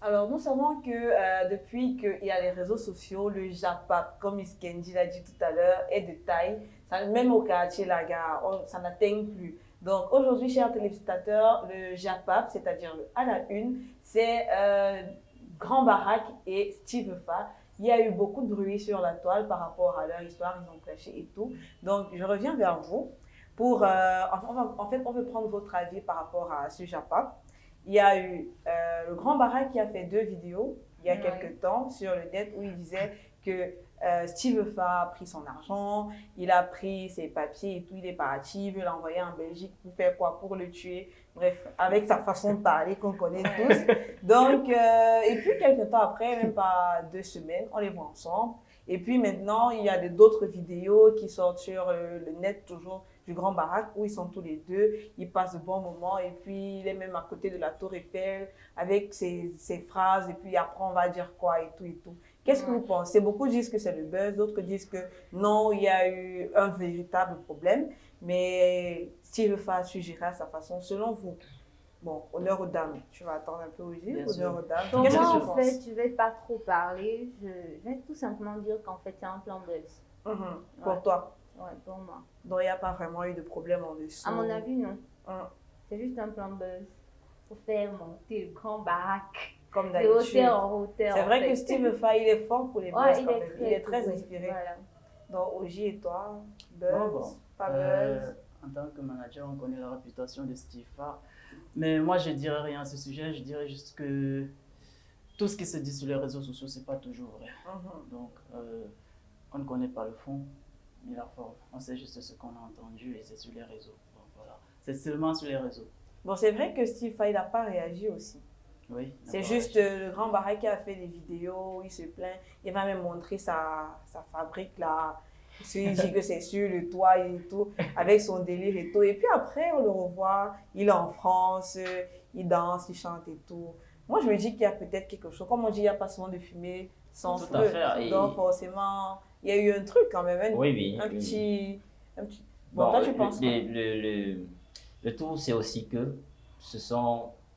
Alors, nous savons que depuis qu'il y a les réseaux sociaux, le Japap, comme Miss Kenji l'a dit tout à l'heure, est de taille. Ça, même au quartier, la gare, ça n'atteint plus. Donc, aujourd'hui, chers téléspectateurs, le Japap, c'est-à-dire le à la une, c'est Grand Barack et Steve Fa. Il y a eu beaucoup de bruit sur la toile par rapport à leur histoire, ils ont clashé et tout. Donc, je reviens vers vous pour, en fait, on veut prendre votre avis par rapport à ce Japap. Il y a eu le Grand Barack qui a fait deux vidéos il y a quelques temps sur le net où il disait que Steve Fa a pris son argent, il a pris ses papiers et tout, il est parti, il veut l'envoyer en Belgique pour faire quoi? Pour le tuer. Bref, avec sa façon de parler qu'on connaît tous. Donc, et puis quelques temps après, même pas 2 semaines, on les voit ensemble. Et puis maintenant, il y a d'autres vidéos qui sortent sur le net toujours du Grand Barack où ils sont tous les deux, ils passent de bons moments et puis il est même à côté de la Tour Eiffel avec ses phrases et puis après on va dire quoi et tout et tout. Qu'est-ce que vous pensez? Beaucoup disent que c'est le buzz, d'autres disent que non, il y a eu un véritable problème, mais Steve Fa a su gérer à sa façon. Selon vous, bon, honneur aux dames, tu vas attendre un peu aussi, honneur aux dames. Donc Qu'est-ce moi, que tu en penses? fait, je vais pas trop parler. Je vais tout simplement dire qu'en fait, c'est un plan buzz. Pour toi? Ouais, pour moi. Donc il n'y a pas vraiment eu de problème en dessous? À mon avis, non. Hum, C'est juste un plan buzz pour faire monter le Grand Barack Comme de hauteur d'habitude. en hauteur. C'est en vrai fait. que Steve Fa, il est fort pour les buzz Ouais, quand même. Il est très inspiré. Voilà. Donc, Oji et toi, buzz, Bon, pas buzz. en tant que manager, on connaît la réputation de Stifa. Mais moi, je dirais rien à ce sujet. Je dirais juste que tout ce qui se dit sur les réseaux sociaux, c'est pas toujours vrai. Donc, on ne connaît pas le fond, ni la forme. On sait juste ce qu'on a entendu et c'est sur les réseaux. Donc, voilà. C'est seulement sur les réseaux. Bon, c'est vrai que Steve Fa, il n'a pas réagi aussi. Oui. C'est juste le grand Barack qui a fait des vidéos, il se plaint. Il va même montrer sa fabrique là. Il dit que c'est sur le toit et tout, avec son délire et tout. Et puis après, on le revoit, il est en France, il danse, il chante et tout. Moi, je me dis qu'il y a peut-être quelque chose. Comme on dit, il n'y a pas seulement de fumée sans Tout feu. à fait. Donc, forcément, il y a eu un truc quand même, un Oui. petit. Bon, toi, tu penses quoi? Le tout, c'est aussi que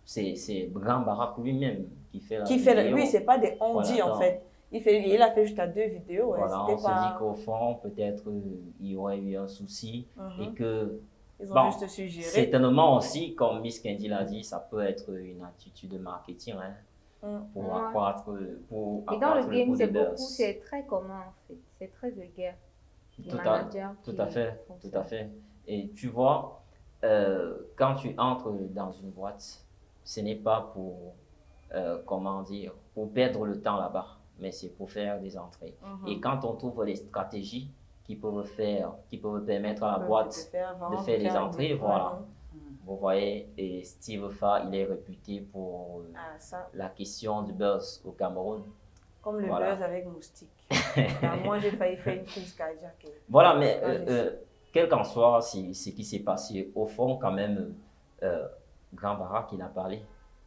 c'est Grand Barack lui-même qui fait la vidéo. Oui, c'est pas des on dit Voilà, en fait. Il a fait jusqu'à 2 vidéos. Ouais, voilà, on se pas... dit qu'au fond, peut-être il y aurait eu un souci et que Ils ont bon, juste suggéré. certainement aussi, comme Miss Candy l'a dit, ça peut être une attitude de marketing pour accroître, Et dans le le game, coup de c'est beaucoup, buzz. c'est très commun en fait. C'est très vulgaire. Tout à fait. Et tu vois, quand tu entres dans une boîte, ce n'est pas pour, comment dire, pour perdre le temps là-bas, mais c'est pour faire des entrées. Et quand on trouve les stratégies qui peuvent permettre à la boîte de faire des entrées, voilà. Vous voyez, et Steve Fa, il est réputé pour la question du buzz au Cameroun. Comme le buzz avec Moustique. Moi, j'ai failli faire une crise cardiaque. Voilà, mais quel qu'en soit ce qui s'est passé, au fond, quand même, Grand Barack, il a parlé.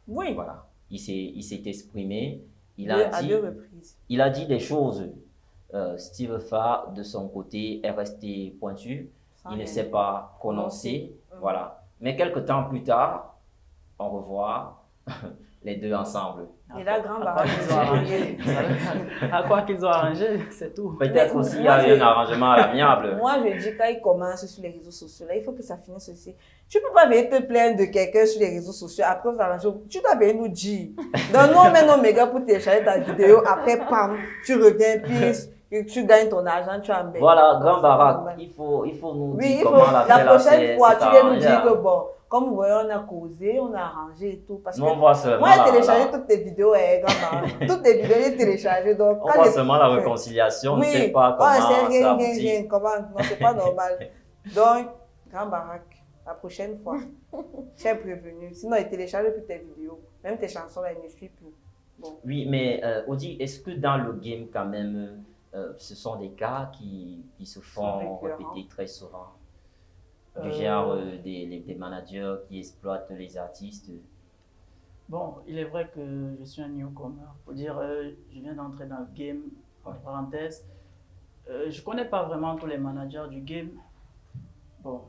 Oui. Voilà. Il s'est exprimé. À deux reprises. Il a dit des choses. Steve Fa, de son côté, est resté pointu. Il ne s'est pas prononcé. Voilà. Mais quelques temps plus tard, on revoit les deux ensemble. Et là, Grand Barack, ils ont arrangé. À quoi qu'ils ont arrangé, c'est tout. Peut-être aussi il y a eu un arrangement à l'amiable. Moi, je dis quand ils commencent sur les réseaux sociaux, là, il faut que ça finisse aussi. Tu ne peux pas venir te plaindre de quelqu'un sur les réseaux sociaux, après vous arrangez. Tu dois venir nous dire. Donc, non, mais non, méga pour télécharger ta vidéo, après, pam, tu reviens, puis tu gagnes ton argent, tu embêtes. Voilà, Grand Barack, il faut nous dire comment la prochaine fois, tu viens nous dire que bon, comme vous voyez, on a causé, on a arrangé et tout. Parce que moi, j'ai téléchargé toutes tes vidéos, Grand Barack. Toutes tes vidéos, j'ai téléchargé. Donc, on voit seulement la réconciliation, on ne sait pas comment ça aboutit. Non, c'est pas normal. Donc, Grand Barack, la prochaine fois, j'ai prévenu. Sinon, il télécharge plus tes vidéos. Même tes chansons, là, il ne suit plus. Bon. Oui, mais Audi, est-ce que dans le game, quand même, ce sont des cas qui se font répéter très souvent? Du genre des managers qui exploitent les artistes? Bon, il est vrai que je suis un newcomer. Pour dire, je viens d'entrer dans le game, entre parenthèses. Je ne connais pas vraiment tous les managers du game. Bon.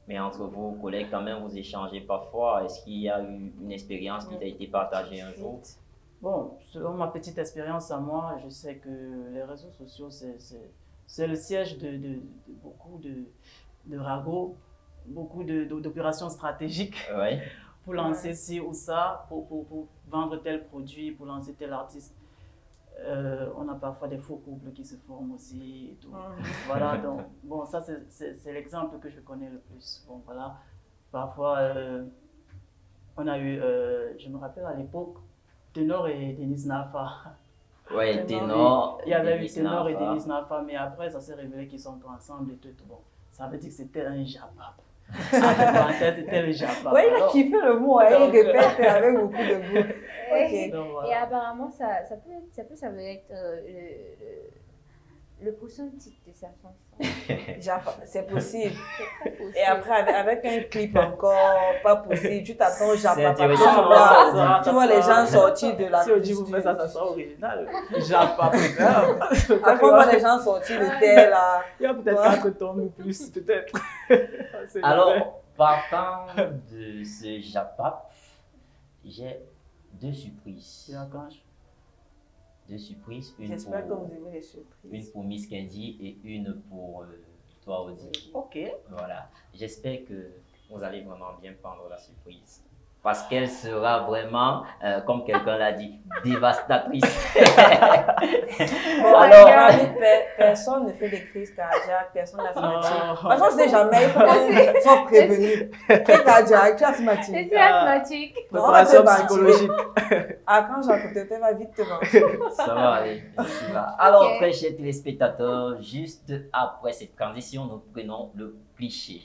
Mais entre vos collègues, quand même, vous échangez parfois. Est-ce qu'il y a eu une expérience qui t'a été partagée un jour? Bon, selon ma petite expérience à moi, je sais que les réseaux sociaux, c'est le siège de beaucoup de ragots, beaucoup d'opérations stratégiques Ouais. pour lancer ci ou ça, pour vendre tel produit, pour lancer tel artiste. On a parfois des faux couples qui se forment aussi et tout. Voilà, donc, bon, ça c'est l'exemple que je connais le plus. Bon, voilà, parfois, on a eu, je me rappelle à l'époque, Ténor et Denise Nafa. Ouais, Ténor. Il y avait eu Denise Ténor et Nafa. Denise Nafa, mais après, ça s'est révélé qu'ils sont ensemble et tout. Bon, ça veut dire que c'était un japap. C'était le japap. Oui, il a kiffé le mot, hein, il répète avec beaucoup de goût. Ok. Donc, voilà. Et apparemment, ça peut s'avérer être le prochain titre de sa chanson. C'est possible. C'est très possible. Et après, avec un clip encore, pas possible. Tu t'attends au Japon. C'est intéressant. Tu vois les gens sortir de la. Si on dit vous faites ça, ça sera original. Japap. Après, on voit les gens sortir de terre là. Il y a peut-être 4 tomes ou plus, peut-être. Alors, partant de ce Japap, j'ai deux surprises. Tu arranges. Deux surprises. J'espère que vous aimez les surprises. Une pour Miss Kenji et une pour toi, Audi. Ok. Voilà. J'espère que vous allez vraiment bien prendre la surprise. Parce qu'elle sera vraiment, comme quelqu'un l'a dit, dévastatrice. Bon, alors, personne ne fait des crises cardiaques, personne n'asthmatique. De toute façon, c'est jamais, il faut qu'on soit prévenu. Crise cardiaque, tu es asthmatique. C'est asthmatique. Préparation psychologique. Ah, quand j'ai côté, tu vas vite te manger. Ça va aller. Ça va. Alors, Ok. très chers téléspectateurs, juste après cette transition, nous prenons le cliché.